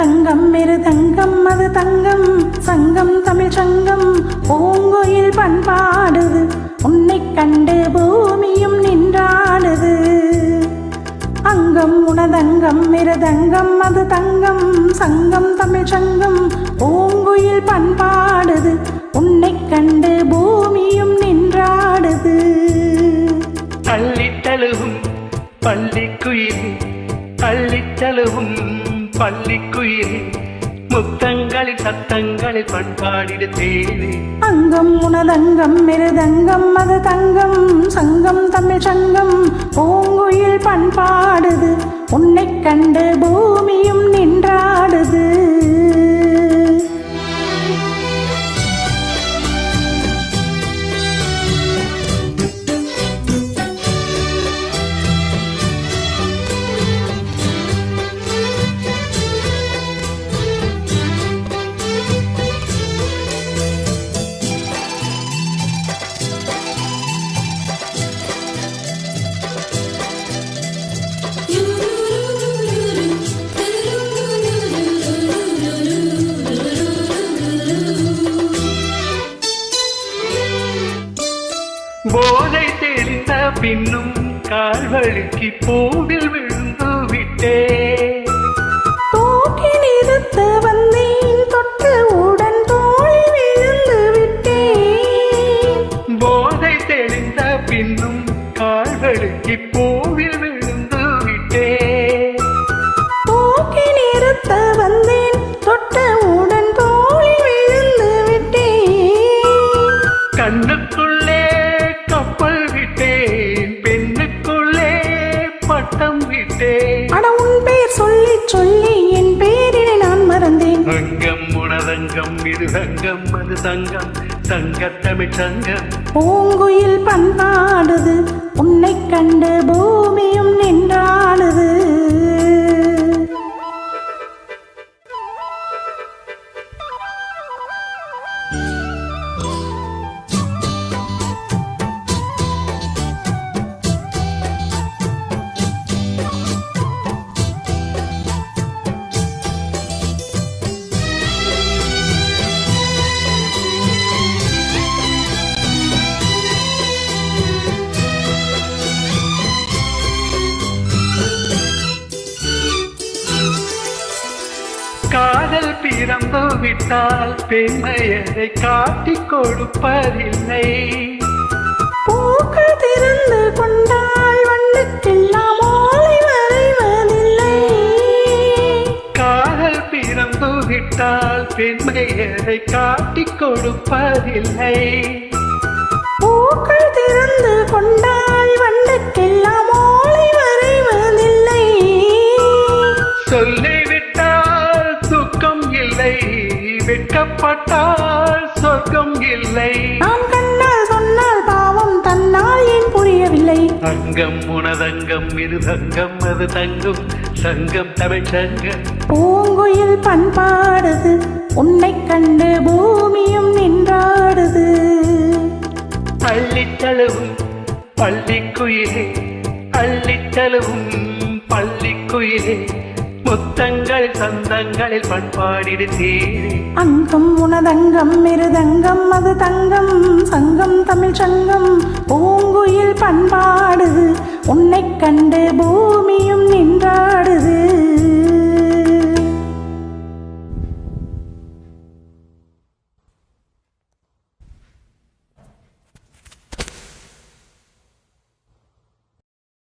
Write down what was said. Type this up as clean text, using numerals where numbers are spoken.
உனதங்கம் மிருதங்கம் அது தங்கம் சங்கம் தமிழ் சங்கம் பூங்கோயில் பண்பாடுது உன்னை கண்டு பூமியும் நின்றாடுது. அங்கம் உனதங்கம் மிருதங்கம் அது தங்கம் சங்கம் தமிழ் சங்கம் பூங்குயில் பண்பாடுது உன்னை கண்டு பூமியும் நின்றாடுது. அள்ளித்தழுவும் பள்ளிக்குயில் அள்ளித்தழுவும் பள்ளிக்குயில் முத்தங்களில் சத்தங்களில் பண்பாடிடு தேவி. அங்கம் உனதங்கம் மிருதங்கம் அது தங்கம் சங்கம் தமிழ் சங்கம் பூங்குயில் பண்பாடுது உன்னை கண்டு பூமியும் நின்றாடுது. போதை தெரிந்த பின்னும் கால்வழுக்கி பூவில் விழுந்து விட்டே. தூக்கி நிறுத்த வந்தேன் தொட்டு உடன் தோளில் விழுந்து விட்டேன். போதை தெரிந்த பின்னும் கால்வழுக்கி பூவில் விழுந்து விட்டே. தூக்கி நிறுத்த வந்தேன் தொட்டு உடன் தோளில் விழுந்து விட்டேன். கண்ணுக்குள்ளே கப்பல் விட்டேன் பெண்ணுக்குள்ளே பட்டம் விட்டேன். அட உன் பேர் சொல்லி சொல்லி என் பேரினை நான் மறந்தேன். அங்கம் உனதங்கம் மிருதங்கம் அது தங்கம் தங்கத்தமிழ் சங்கம் பூங்குயில் பண்பாடுது உன்னை கண்டு பூமியும் நின்றாடுது. காதல் பிறந்து விட்டால் பெண்மையரை காட்டிக் கொடுப்பதில்லை. பூக்கள் திறந்து கொண்டால் வண்ணுக்கெல்லாம் ஓலை வரைவதில்லை. காதல் பிறந்து விட்டால் பெண்மையரை காட்டிக் கொடுப்பதில்லை. பூக்கள் திறந்து கொண்டால் வண்ணுக்கெல்லாம் ஓலை வரைவதில்லை. சொல்லிவிட்டால் துக்கம் இல்லை வெட்கப்பட்டால் சொர்க்கம் இல்லை. நாம் கண்ணால் சொன்னால் பாவம் தன்னால் ஏன் புரியவில்லை. அங்கம் உனதங்கம் மிருதங்கம் அது தங்கம் சங்கம் தமிழ் சங்கம் பூங்குயில் பண்பாடுது உன்னை கண்டு பூமியும் நின்றாடுது. அள்ளித்தழுவும் பள்ளிக்குயிலே அள்ளித்தழுவும் பள்ளிக்குயிலே முத்தங்கள் சந்தங்களில் பண்பாடிடு தேரே. அங்கம் உனதங்கம் மிருதங்கம் அது தங்கம் சங்கம் தமிழ் சங்கம் பூங்குயில் பண்பாடுது உன்னை கண்டு பூமியும் நின்றாடுது.